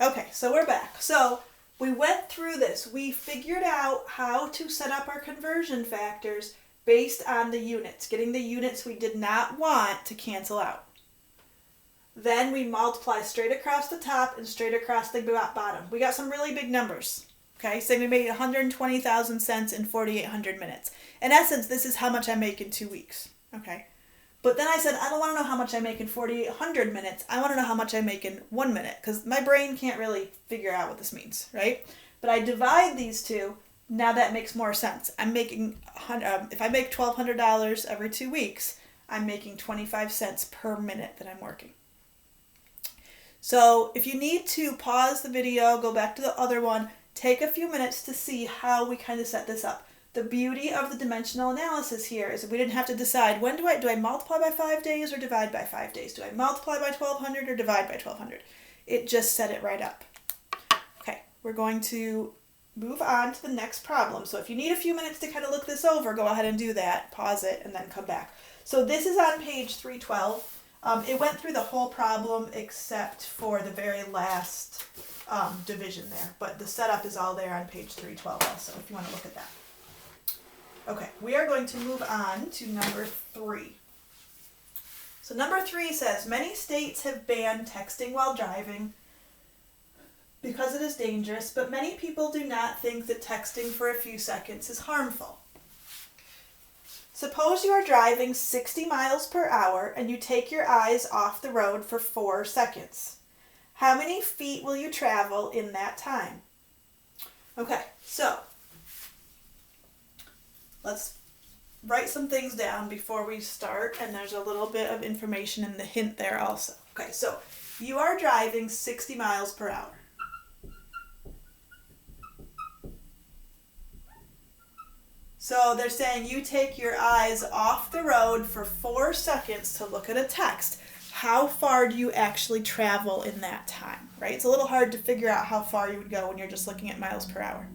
Okay, so we're back. So we went through this. We figured out how to set up our conversion factors based on the units, getting the units we did not want to cancel out. Then we multiply straight across the top and straight across the bottom. We got some really big numbers. Okay, so we made 120,000 cents in 4,800 minutes. In essence, this is how much I make in 2 weeks. Okay. But then I said, I don't want to know how much I make in 4,800 minutes. I want to know how much I make in 1 minute, because my brain can't really figure out what this means, right? But I divide these two. Now that makes more sense. I'm making, if I make $1,200 every 2 weeks, I'm making 25 cents per minute that I'm working. So if you need to pause the video, go back to the other one, take a few minutes to see how we kind of set this up. The beauty of the dimensional analysis here is that we didn't have to decide when do I multiply by 5 days or divide by 5 days? Do I multiply by 1,200 or divide by 1,200? It just set it right up. Okay, we're going to move on to the next problem. So if you need a few minutes to kind of look this over, go ahead and do that. Pause it and then come back. So this is on page 312. It went through the whole problem except for the very last division there. But the setup is all there on page 312 also, if you want to look at that. Okay, we are going to move on to number 3. So number 3 says, many states have banned texting while driving because it is dangerous, but many people do not think that texting for a few seconds is harmful. Suppose you are driving 60 miles per hour and you take your eyes off the road for 4 seconds. How many feet will you travel in that time? Okay, so let's write some things down before we start, and there's a little bit of information in the hint there also. Okay, so you are driving 60 miles per hour. So they're saying you take your eyes off the road for 4 seconds to look at a text. How far do you actually travel in that time, right? It's a little hard to figure out how far you would go when you're just looking at miles per hour.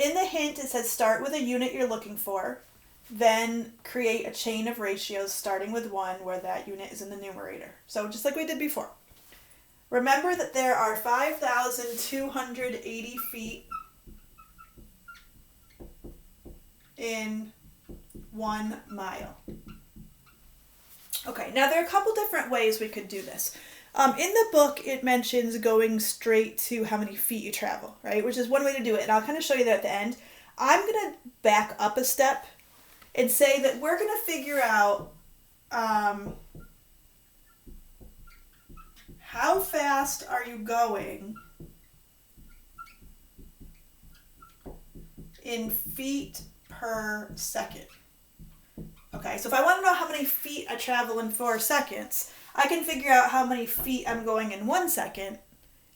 In the hint, it says start with a unit you're looking for, then create a chain of ratios starting with 1 where that unit is in the numerator. So just like we did before. Remember that there are 5,280 feet in 1 mile. Okay, now there are a couple different ways we could do this. In the book, it mentions going straight to how many feet you travel, right? Which is one way to do it, and I'll kind of show you that at the end. I'm going to back up a step and say that we're going to figure out how fast are you going in feet per second. Okay, so if I want to know how many feet I travel in 4 seconds, I can figure out how many feet I'm going in 1 second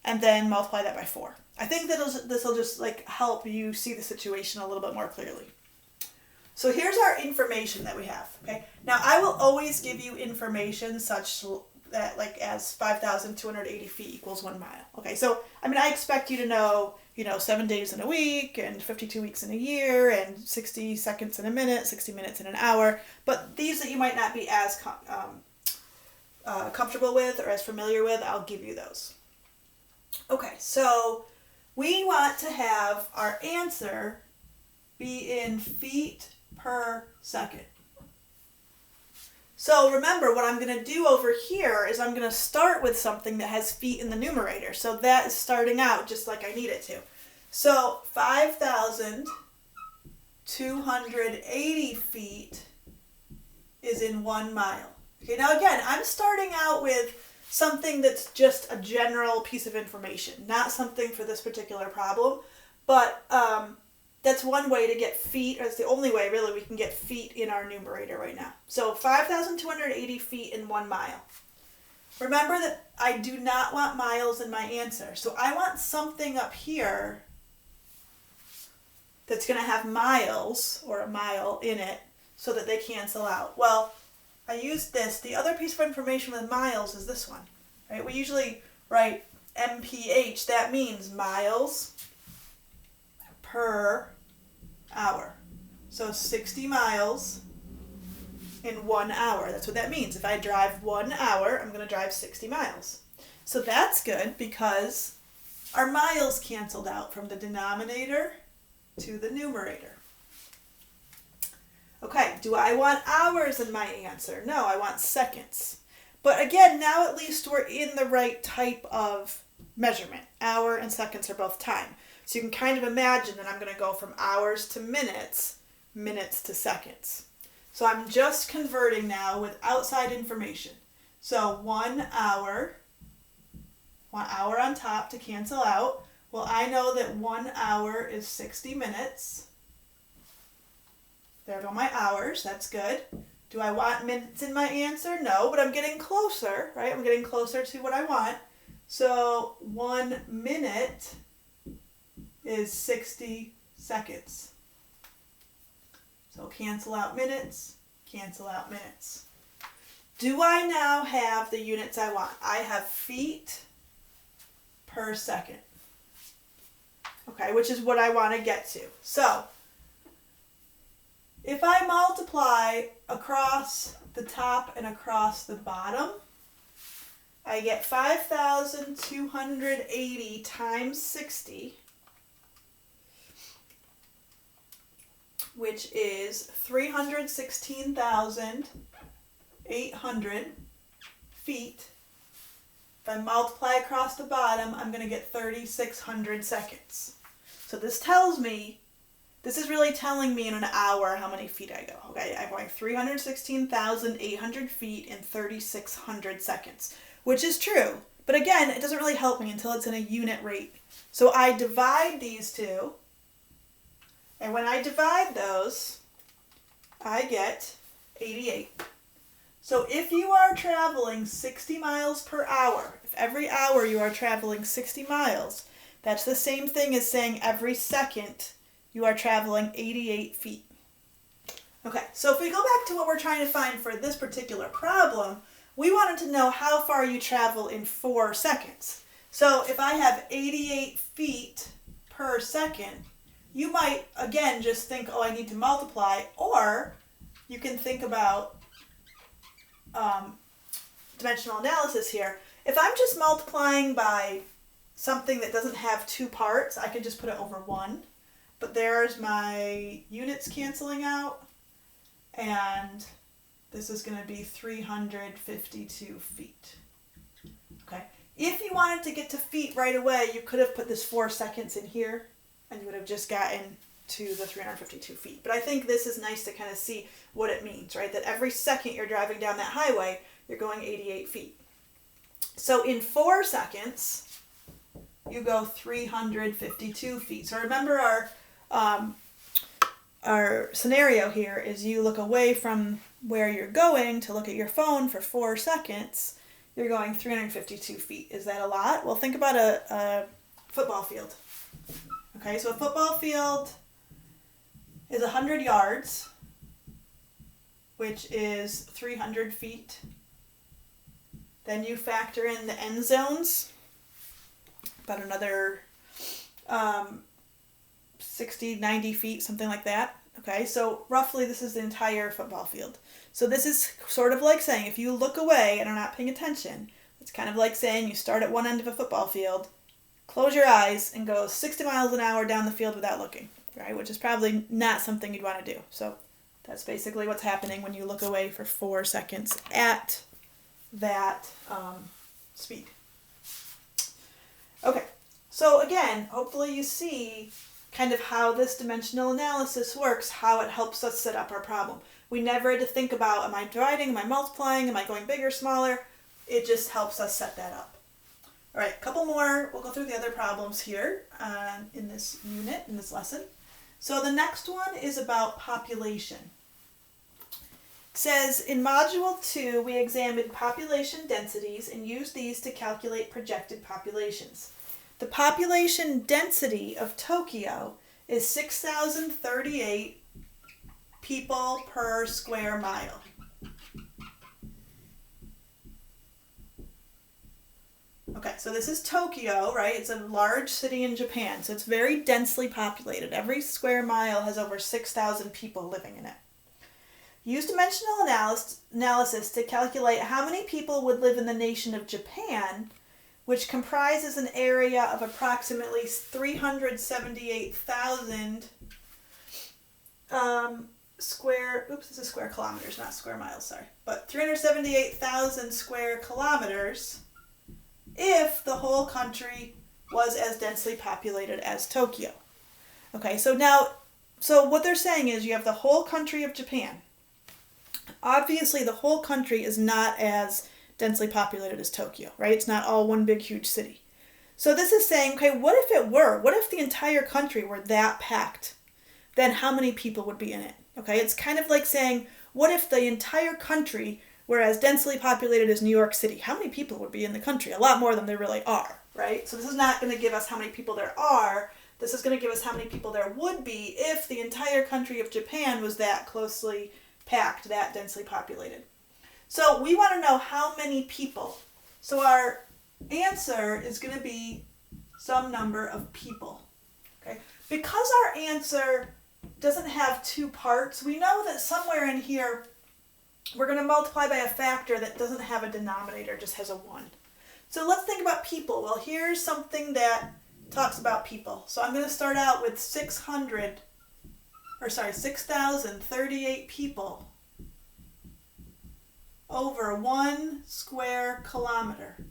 and then multiply that by 4. I think that this will just like help you see the situation a little bit more clearly. So here's our information that we have. Okay, now I will always give you information such that like as 5,280 feet equals 1 mile. Okay, so I mean I expect you to know 7 days in a week and 52 weeks in a year and 60 seconds in a minute, 60 minutes in an hour. But these that you might not be as comfortable with or as familiar with, I'll give you those. Okay, so we want to have our answer be in feet per second. So remember, what I'm going to do over here is I'm going to start with something that has feet in the numerator. So that is starting out just like I need it to. So 5,280 feet is in 1 mile. Okay, now again, I'm starting out with something that's just a general piece of information, not something for this particular problem, but that's one way to get feet, or it's the only way really we can get feet in our numerator right now. So 5,280 feet in 1 mile. Remember that I do not want miles in my answer, so I want something up here that's going to have miles, or a mile in it, so that they cancel out. Well, I used this. The other piece of information with miles is this one, right? We usually write MPH. That means miles per hour. So 60 miles in 1 hour. That's what that means. If I drive 1 hour, I'm going to drive 60 miles. So that's good because our miles canceled out from the denominator to the numerator. Okay, do I want hours in my answer? No, I want seconds. But again, now at least we're in the right type of measurement. Hour and seconds are both time. So you can kind of imagine that I'm going to go from hours to minutes, minutes to seconds. So I'm just converting now with outside information. So 1 hour on top to cancel out. Well, I know that 1 hour is 60 minutes. There go my hours. That's good. Do I want minutes in my answer? No, but I'm getting closer, right? I'm getting closer to what I want. So 1 minute is 60 seconds. So cancel out minutes, cancel out minutes. Do I now have the units I want? I have feet per second. Okay, which is what I want to get to. So if I multiply across the top and across the bottom, I get 5,280 times 60, which is 316,800 feet. If I multiply across the bottom, I'm going to get 3,600 seconds. So this tells me, this is really telling me in an hour how many feet I go. Okay, I'm going 316,800 feet in 3,600 seconds, which is true. But again, it doesn't really help me until it's in a unit rate. So I divide these two, and when I divide those, I get 88. So if you are traveling 60 miles per hour, if every hour you are traveling 60 miles, that's the same thing as saying every second you are traveling 88 feet. Okay, so if we go back to what we're trying to find for this particular problem, we wanted to know how far you travel in 4 seconds. So if I have 88 feet per second, you might, again, just think, oh, I need to multiply, or you can think about dimensional analysis here. If I'm just multiplying by something that doesn't have 2 parts, I can just put it over 1. But there's my units canceling out, and this is going to be 352 feet. Okay. If you wanted to get to feet right away, you could have put this 4 seconds in here, and you would have just gotten to the 352 feet. But I think this is nice to kind of see what it means, right? That every second you're driving down that highway, you're going 88 feet. So in 4 seconds, you go 352 feet. So remember our scenario here is you look away from where you're going to look at your phone for 4 seconds. You're going 352 feet. Is that a lot? Well, think about a football field. Okay, so a football field is 100 yards, which is 300 feet. Then you factor in the end zones, about another 60, 90 feet, something like that. Okay, so roughly this is the entire football field. So this is sort of like saying if you look away and are not paying attention, it's kind of like saying you start at one end of a football field, close your eyes, and go 60 miles an hour down the field without looking, right? Which is probably not something you'd want to do. So that's basically what's happening when you look away for 4 seconds at that speed. Okay, so again, hopefully you see kind of how this dimensional analysis works, how it helps us set up our problem. We never had to think about, am I dividing, am I multiplying, am I going bigger, smaller? It just helps us set that up. All right, a couple more. We'll go through the other problems here in this unit, in this lesson. So the next one is about population. It says, in Module 2, we examined population densities and used these to calculate projected populations. The population density of Tokyo is 6,038 people per square mile. Okay, so this is Tokyo, right? It's a large city in Japan, so it's very densely populated. Every square mile has over 6,000 people living in it. Use dimensional analysis to calculate how many people would live in the nation of Japan, which comprises an area of approximately 378,000 square kilometers, not square miles, sorry. But 378,000 square kilometers if the whole country was as densely populated as Tokyo. Okay, so what they're saying is you have the whole country of Japan. Obviously, the whole country is not as densely populated as Tokyo, right? It's not all one big, huge city. So this is saying, okay, what if it were? What if the entire country were that packed? Then how many people would be in it? Okay, it's kind of like saying, what if the entire country were as densely populated as New York City? How many people would be in the country? A lot more than there really are, right? So this is not going to give us how many people there are. This is going to give us how many people there would be if the entire country of Japan was that closely packed, that densely populated. So we want to know how many people. So our answer is going to be some number of people. Okay? Because our answer doesn't have two parts, we know that somewhere in here we're going to multiply by a factor that doesn't have a denominator, just has a 1. So let's think about people. Well, here's something that talks about people. So I'm going to start out with 6,038 people over 1 square kilometer.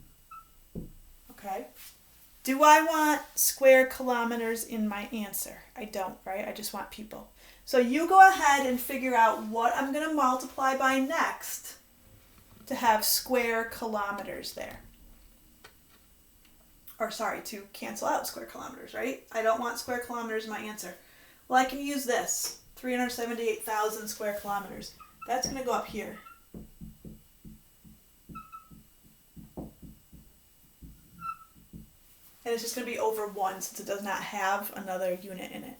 Okay. Do I want square kilometers in my answer? I don't, right? I just want people. So you go ahead and figure out what I'm going to multiply by next to have square kilometers there. Or sorry, to cancel out square kilometers, right? I don't want square kilometers in my answer. Well, I can use this, 378,000 square kilometers. That's going to go up here. And it's just going to be over 1 since it does not have another unit in it.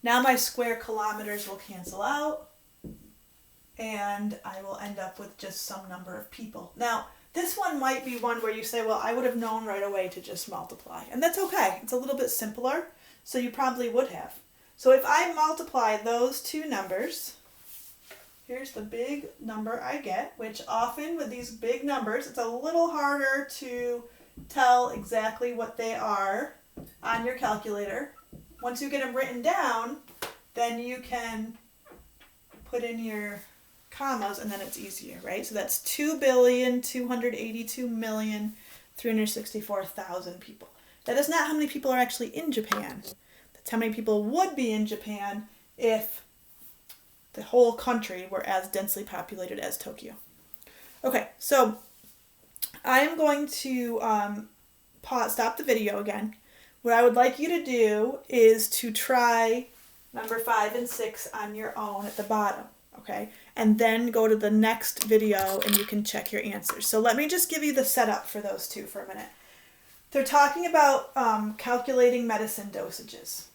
Now my square kilometers will cancel out, and I will end up with just some number of people. Now, this one might be one where you say, well, I would have known right away to just multiply. And that's okay. It's a little bit simpler, so you probably would have. So if I multiply those two numbers, here's the big number I get, which often with these big numbers, it's a little harder to tell exactly what they are on your calculator. Once you get them written down, then you can put in your commas and then it's easier, right? So that's 2,282,364,000 people. That is not how many people are actually in Japan. That's how many people would be in Japan if the whole country were as densely populated as Tokyo. Okay, so I'm going to stop the video again. What I would like you to do is to try number 5 and 6 on your own at the bottom, okay? And then go to the next video and you can check your answers. So let me just give you the setup for those two for a minute. They're talking about calculating medicine dosages.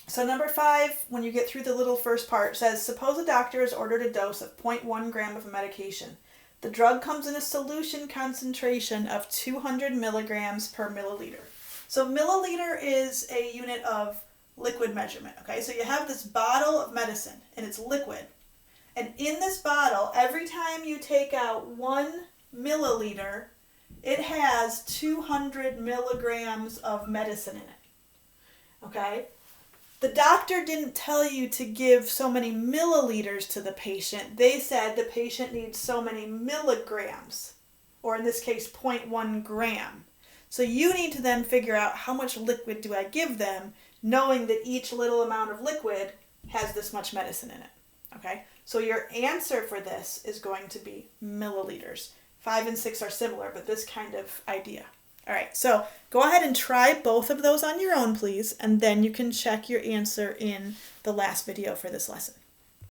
So number 5, when you get through the little first part, says, suppose a doctor has ordered a dose of 0.1 gram of medication. The drug comes in a solution concentration of 200 milligrams per milliliter. So milliliter is a unit of liquid measurement, okay? So you have this bottle of medicine, and it's liquid. And in this bottle, every time you take out 1 milliliter, it has 200 milligrams of medicine in it, okay? The doctor didn't tell you to give so many milliliters to the patient. They said the patient needs so many milligrams, or in this case, 0.1 gram. So you need to then figure out how much liquid do I give them, knowing that each little amount of liquid has this much medicine in it, okay? So your answer for this is going to be milliliters. 5 and 6 are similar, but this kind of idea. All right, so go ahead and try both of those on your own, please, and then you can check your answer in the last video for this lesson.